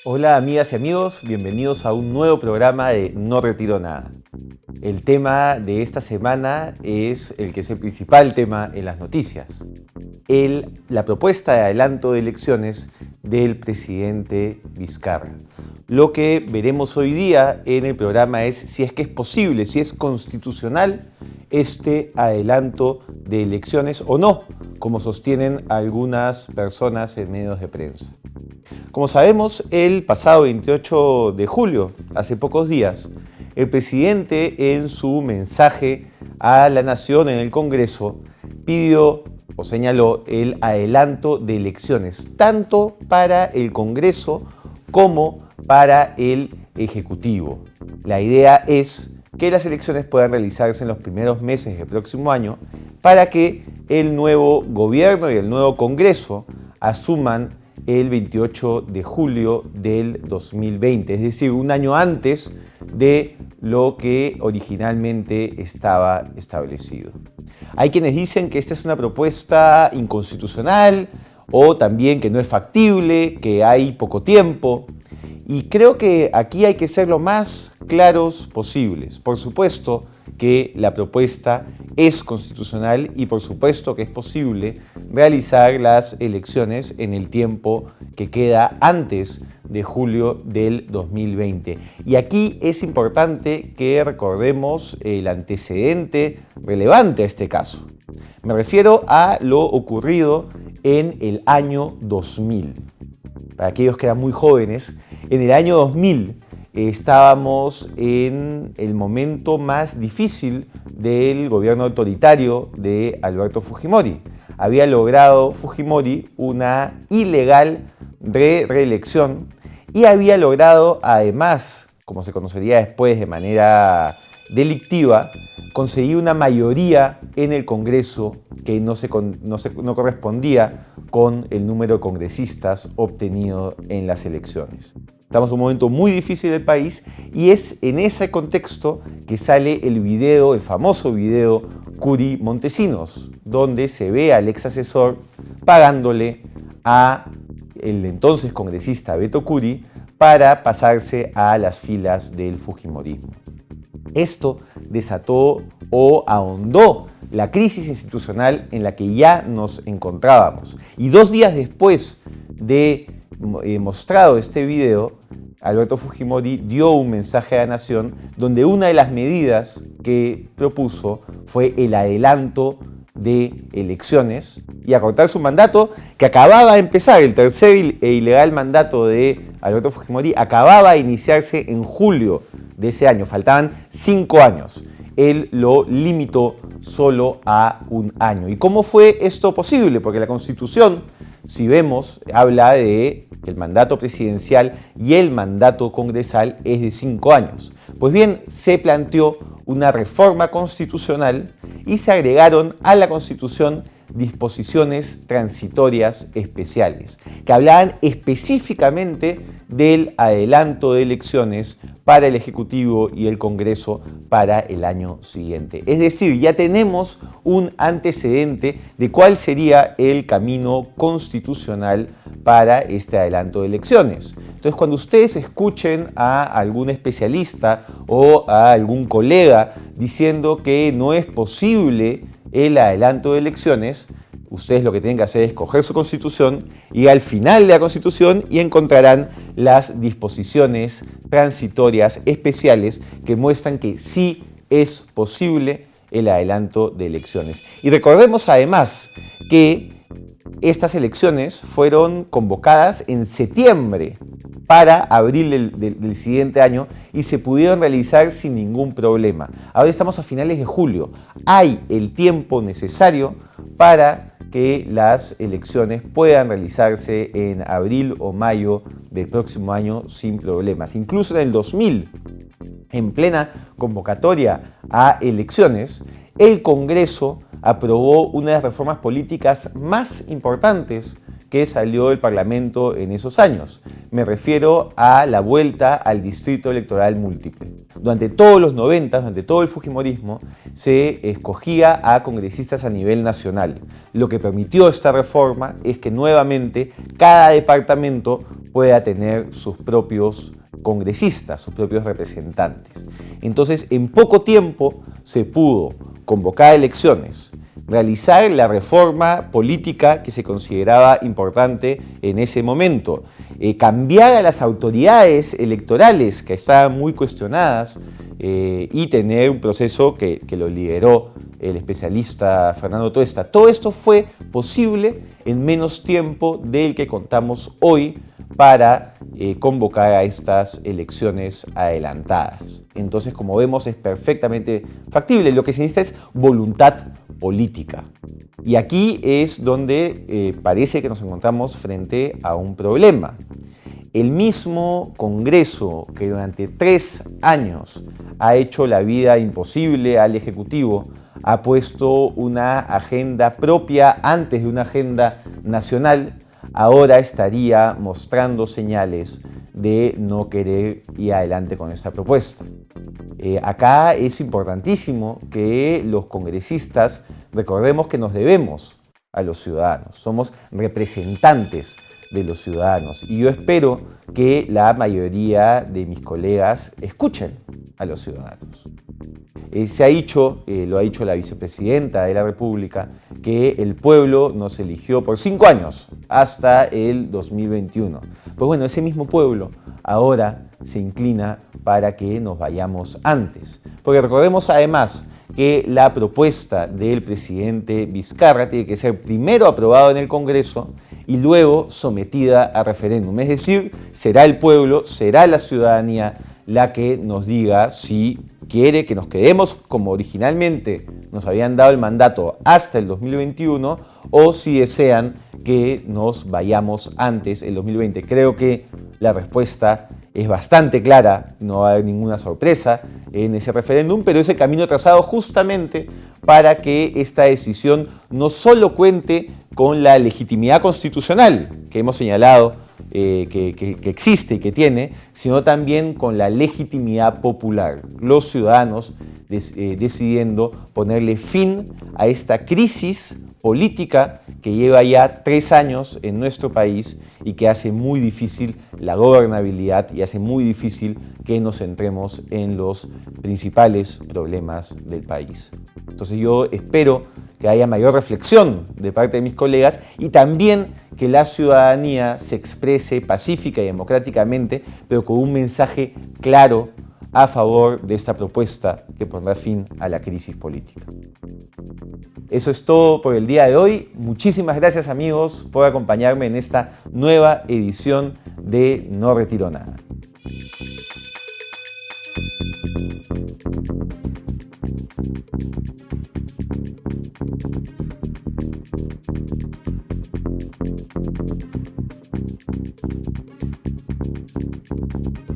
Hola amigas y amigos, bienvenidos a un nuevo programa de No Retiro Nada. El tema de esta semana es el que es el principal tema en las noticias. La propuesta de adelanto de elecciones del presidente Vizcarra. Lo que veremos hoy día en el programa es si es que es posible, si es constitucional este adelanto de elecciones o no, como sostienen algunas personas en medios de prensa. Como sabemos, el pasado 28 de julio, hace pocos días, el presidente en su mensaje a la Nación en el Congreso pidió o señaló el adelanto de elecciones, tanto para el Congreso como para el Ejecutivo. La idea es que las elecciones puedan realizarse en los primeros meses del próximo año para que el nuevo gobierno y el nuevo Congreso asuman el 28 de julio del 2020, es decir, un año antes de lo que originalmente estaba establecido. Hay quienes dicen que esta es una propuesta inconstitucional o también que no es factible, que hay poco tiempo. Y creo que aquí hay que ser lo más claros posibles. Por supuesto que la propuesta es constitucional y por supuesto que es posible realizar las elecciones en el tiempo que queda antes de julio del 2020. Y aquí es importante que recordemos el antecedente relevante a este caso. Me refiero a lo ocurrido en el año 2000. Para aquellos que eran muy jóvenes, en el año 2000 estábamos en el momento más difícil del gobierno autoritario de Alberto Fujimori. Había logrado Fujimori una ilegal reelección y había logrado además, como se conocería después de manera delictiva, conseguir una mayoría en el Congreso que no correspondía con el número de congresistas obtenido en las elecciones. Estamos en un momento muy difícil del país y es en ese contexto que sale el famoso video Curi-Montesinos, donde se ve al ex asesor pagándole a el entonces congresista Beto Curi para pasarse a las filas del fujimorismo. Esto desató o ahondó la crisis institucional en la que ya nos encontrábamos. Y 2 días después de mostrado este video, Alberto Fujimori dio un mensaje a la Nación donde una de las medidas que propuso fue el adelanto de elecciones y acortar su mandato que acababa de empezar. El tercer e ilegal mandato de Alberto Fujimori acababa de iniciarse en julio de ese año, faltaban 5 años. Él lo limitó solo a 1 año. ¿Y cómo fue esto posible? Porque la Constitución, si vemos, habla de que el mandato presidencial y el mandato congresal es de 5 años. Pues bien, se planteó una reforma constitucional y se agregaron a la Constitución disposiciones transitorias especiales que hablaban específicamente del adelanto de elecciones para el Ejecutivo y el Congreso para el año siguiente. Es decir, ya tenemos un antecedente de cuál sería el camino constitucional para este adelanto de elecciones. Entonces, cuando ustedes escuchen a algún especialista o a algún colega diciendo que no es posible el adelanto de elecciones, ustedes lo que tienen que hacer es coger su Constitución y al final de la Constitución y encontrarán las disposiciones transitorias especiales que muestran que sí es posible el adelanto de elecciones. Y recordemos además que estas elecciones fueron convocadas en septiembre para abril del siguiente año y se pudieron realizar sin ningún problema. Ahora estamos a finales de julio. Hay el tiempo necesario para que las elecciones puedan realizarse en abril o mayo del próximo año sin problemas. Incluso en el 2000, en plena convocatoria a elecciones, el Congreso aprobó una de las reformas políticas más importantes que salió del Parlamento en esos años. Me refiero a la vuelta al distrito electoral múltiple. Durante todos los 90, durante todo el fujimorismo, se escogía a congresistas a nivel nacional. Lo que permitió esta reforma es que nuevamente cada departamento pueda tener sus propios congresistas, sus propios representantes. Entonces, en poco tiempo se pudo convocar elecciones, realizar la reforma política que se consideraba importante en ese momento, cambiar a las autoridades electorales que estaban muy cuestionadas y tener un proceso que lo lideró el especialista Fernando Tuesta. Todo esto fue posible en menos tiempo del que contamos hoy para convocar a estas elecciones adelantadas. Entonces, como vemos, es perfectamente factible. Lo que se necesita es voluntad política. Y aquí es donde parece que nos encontramos frente a un problema. El mismo Congreso que durante 3 años ha hecho la vida imposible al Ejecutivo, ha puesto una agenda propia antes de una agenda nacional, ahora estaría mostrando señales de no querer ir adelante con esta propuesta. Acá es importantísimo que los congresistas recordemos que nos debemos a los ciudadanos, somos representantes de los ciudadanos y yo espero que la mayoría de mis colegas escuchen a los ciudadanos. Se ha dicho, lo ha dicho la vicepresidenta de la República, que el pueblo nos eligió por 5 años hasta el 2021. Pues bueno, ese mismo pueblo ahora se inclina para que nos vayamos antes. Porque recordemos además que la propuesta del presidente Vizcarra tiene que ser primero aprobada en el Congreso y luego sometida a referéndum. Es decir, será el pueblo, será la ciudadanía la que nos diga si quiere que nos quedemos como originalmente nos habían dado el mandato hasta el 2021 o si desean que nos vayamos antes el 2020. Creo que la respuesta es bastante clara, no va a haber ninguna sorpresa en ese referéndum, pero ese camino trazado justamente para que esta decisión no solo cuente con la legitimidad constitucional que hemos señalado que existe y que tiene, sino también con la legitimidad popular. Los ciudadanos decidiendo ponerle fin a esta crisis política que lleva ya 3 años en nuestro país y que hace muy difícil la gobernabilidad y hace muy difícil que nos centremos en los principales problemas del país. Entonces yo espero que haya mayor reflexión de parte de mis colegas y también que la ciudadanía se exprese pacífica y democráticamente, pero con un mensaje claro a favor de esta propuesta que pondrá fin a la crisis política. Eso es todo por el día de hoy. Muchísimas gracias amigos por acompañarme en esta nueva edición de No Retiro Nada.